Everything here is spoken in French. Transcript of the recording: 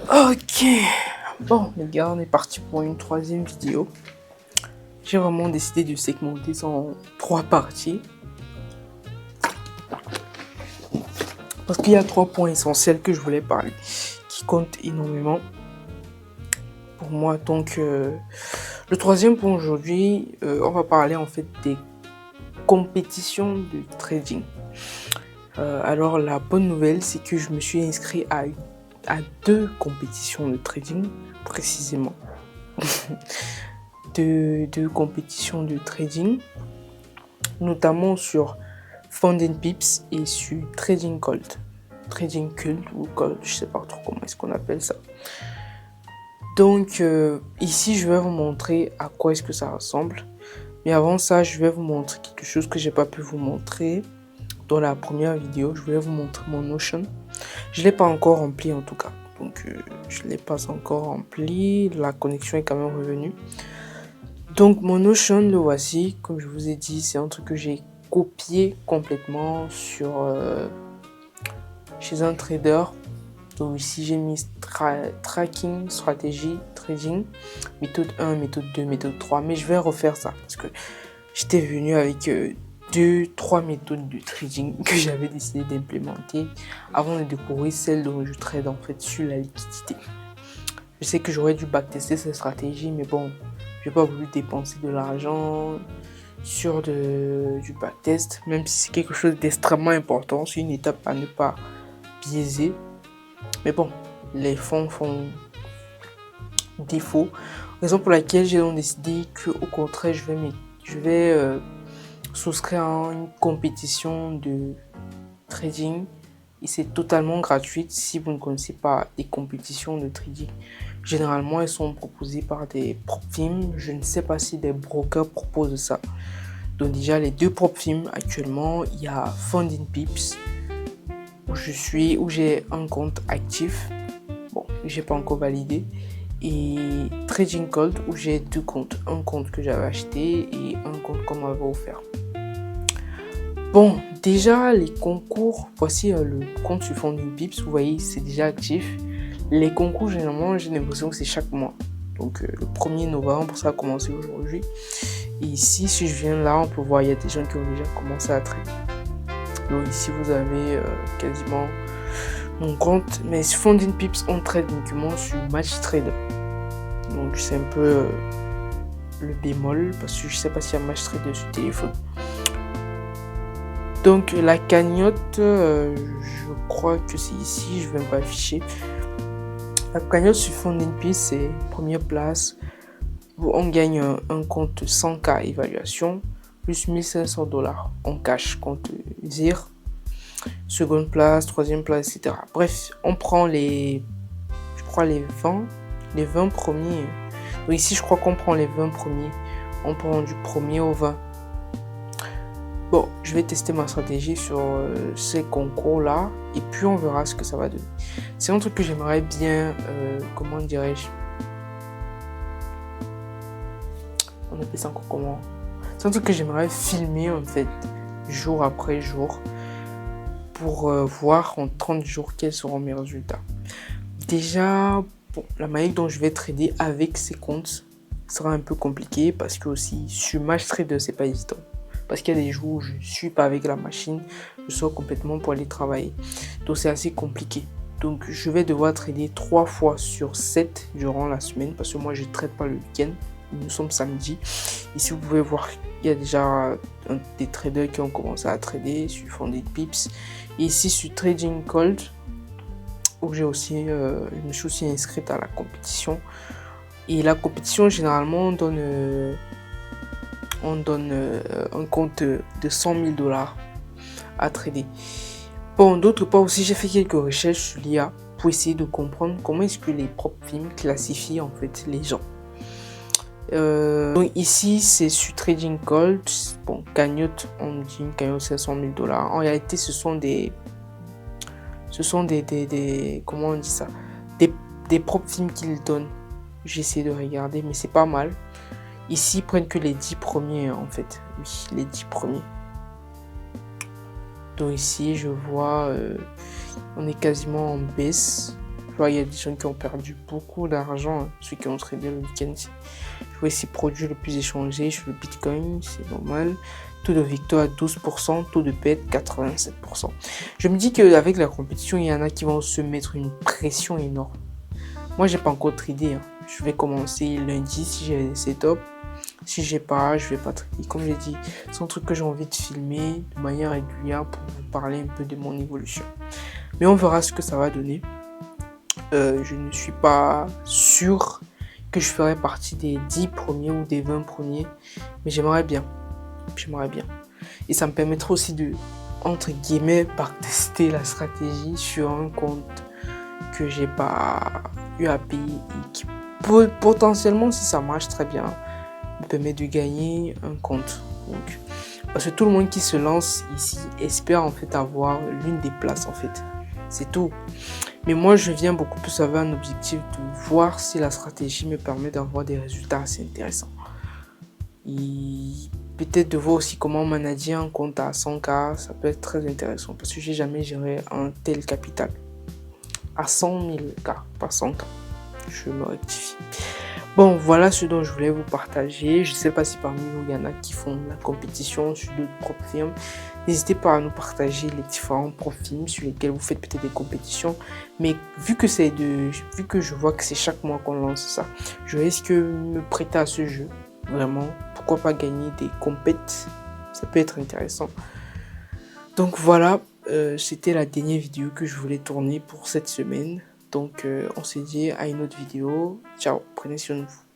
Ok, bon les gars, on est parti pour une troisième vidéo. J'ai vraiment décidé de segmenter ça en 3 parties. Parce qu'il y a 3 points essentiels que je voulais parler, qui comptent énormément pour moi. Donc le troisième point aujourd'hui, on va parler en fait des compétitions de trading. Alors la bonne nouvelle, c'est que je me suis inscrit à 2 compétitions de trading, précisément. deux compétitions de trading, notamment sur FundingPips et sur Trading Gold. Trading Cult ou Gold, je sais pas trop comment est-ce qu'on appelle ça. Donc ici, je vais vous montrer à quoi est-ce que ça ressemble. Mais avant ça, je vais vous montrer quelque chose que j'ai pas pu vous montrer dans la première vidéo. Je voulais vous montrer mon Notion. Je l'ai pas encore rempli en tout cas. Donc je l'ai pas encore rempli. La connexion est quand même revenue. Donc mon Notion, le voici. Comme je vous ai dit, c'est un truc que j'ai copié complètement sur chez un trader. Donc ici j'ai mis tracking, stratégie, trading, méthode 1, méthode 2, méthode 3. Mais je vais refaire ça parce que j'étais venu avec 2-3 méthodes de trading que j'avais décidé d'implémenter avant de découvrir celle dont je trade en fait sur la liquidité. Je sais que j'aurais dû backtester cette stratégie, mais bon, j'ai pas voulu dépenser de l'argent sur du backtest, même si c'est quelque chose d'extrêmement important, c'est une étape à ne pas biaiser. Mais bon, les fonds font défaut, raison pour laquelle j'ai donc décidé que au contraire je vais souscrire à une compétition de trading et c'est totalement gratuit. Si vous ne connaissez pas les compétitions de trading, généralement elles sont proposées par des prop firms. Je ne sais pas si des brokers proposent ça. Donc déjà les 2 prop firms actuellement, il y a FundingPips où j'ai un compte actif. Bon, j'ai pas encore validé. Et Trading Gold où j'ai 2 comptes. Un compte que j'avais acheté et un compte qu'on m'avait offert. Bon, déjà les concours, voici le compte sur FundingPips, vous voyez c'est déjà actif. Les concours généralement j'ai l'impression que c'est chaque mois. Donc le 1er novembre ça a commencé aujourd'hui. Et ici si je viens là on peut voir il y a des gens qui ont déjà commencé à trader. Donc ici vous avez quasiment mon compte. Mais FundingPips on trade uniquement sur MatchTrader. Donc c'est un peu le bémol parce que je sais pas s'il y a MatchTrader sur téléphone. Donc la cagnotte, je crois que c'est ici, je vais pas afficher. La cagnotte sur FundingPips, c'est première place. On gagne un compte 100K évaluation, plus $1500 en cash compte ZIR. Seconde place, troisième place, etc. Bref, on prend je crois les 20 premiers. Donc ici, je crois qu'on prend les 20 premiers. On prend du 1er au 20. Bon, je vais tester ma stratégie sur ces concours-là et puis on verra ce que ça va donner. C'est un truc que j'aimerais bien, comment dirais-je, on appelle ça encore comment? C'est un truc que j'aimerais filmer en fait, jour après jour, pour voir en 30 jours quels seront mes résultats. Déjà, bon, la manière dont je vais trader avec ces comptes sera un peu compliqué parce que aussi sur MatchTrader c'est pas évident. Parce qu'il y a des jours où je ne suis pas avec la machine, je sors complètement pour aller travailler. Donc c'est assez compliqué. Donc je vais devoir trader 3 fois sur 7 durant la semaine parce que moi je ne trade pas le week-end. Nous sommes samedi. Ici vous pouvez voir il y a déjà des traders qui ont commencé à trader sur FundingPips. Et ici sur Trading Gold, où je me suis aussi inscrite à la compétition. Et la compétition généralement on donne un compte de $100 000 à trader. Bon, d'autre part aussi, j'ai fait quelques recherches sur l'IA pour essayer de comprendre comment est-ce que les prop firms classifient en fait les gens. Donc ici, c'est sur Trading Gold. Bon, cagnotte, on dit une cagnotte $500 000. En réalité, ce sont des comment on dit ça, des prop firms qu'ils donnent. J'essaie de regarder, mais c'est pas mal. Ici, ils prennent que les 10 premiers, en fait. Oui, les 10 premiers. Donc ici, je vois, on est quasiment en baisse. vois, il y a des gens qui ont perdu beaucoup d'argent, hein, ceux qui ont tradé le week-end. Je vois ici produit le plus échangé sur le Bitcoin, c'est normal. Taux de victoire 12%, taux de perte 87%. Je me dis qu'avec la compétition, il y en a qui vont se mettre une pression énorme. Moi, j'ai pas encore tradé, hein. Je vais commencer lundi si j'ai des setups. Si j'ai pas, je vais pas trader. Comme j'ai dit, c'est un truc que j'ai envie de filmer de manière régulière pour vous parler un peu de mon évolution. Mais on verra ce que ça va donner. Je ne suis pas sûr que je ferai partie des 10 premiers ou des 20 premiers, mais j'aimerais bien. Et ça me permettra aussi de, entre guillemets, tester la stratégie sur un compte que j'ai pas eu à payer et qui peut potentiellement, si ça marche très bien, me permet de gagner un compte. Donc, parce que tout le monde qui se lance ici espère en fait avoir l'une des places en fait. C'est tout. Mais moi, je viens beaucoup plus avec un objectif de voir si la stratégie me permet d'avoir des résultats assez intéressants. Et peut-être de voir aussi comment manager un compte à 100K, ça peut être très intéressant parce que j'ai jamais géré un tel capital. À 100 000 K, pas 100K. Je me rectifie. Bon, voilà ce dont je voulais vous partager. Je ne sais pas si parmi vous, il y en a qui font la compétition sur d'autres propres firmes. N'hésitez pas à nous partager les différents profils sur lesquels vous faites peut-être des compétitions. Mais vu que je vois que c'est chaque mois qu'on lance ça, je risque de me prêter à ce jeu. Vraiment, pourquoi pas gagner des compètes? Ça peut être intéressant. Donc voilà, c'était la dernière vidéo que je voulais tourner pour cette semaine. Donc on se dit à une autre vidéo. Ciao, prenez soin de vous.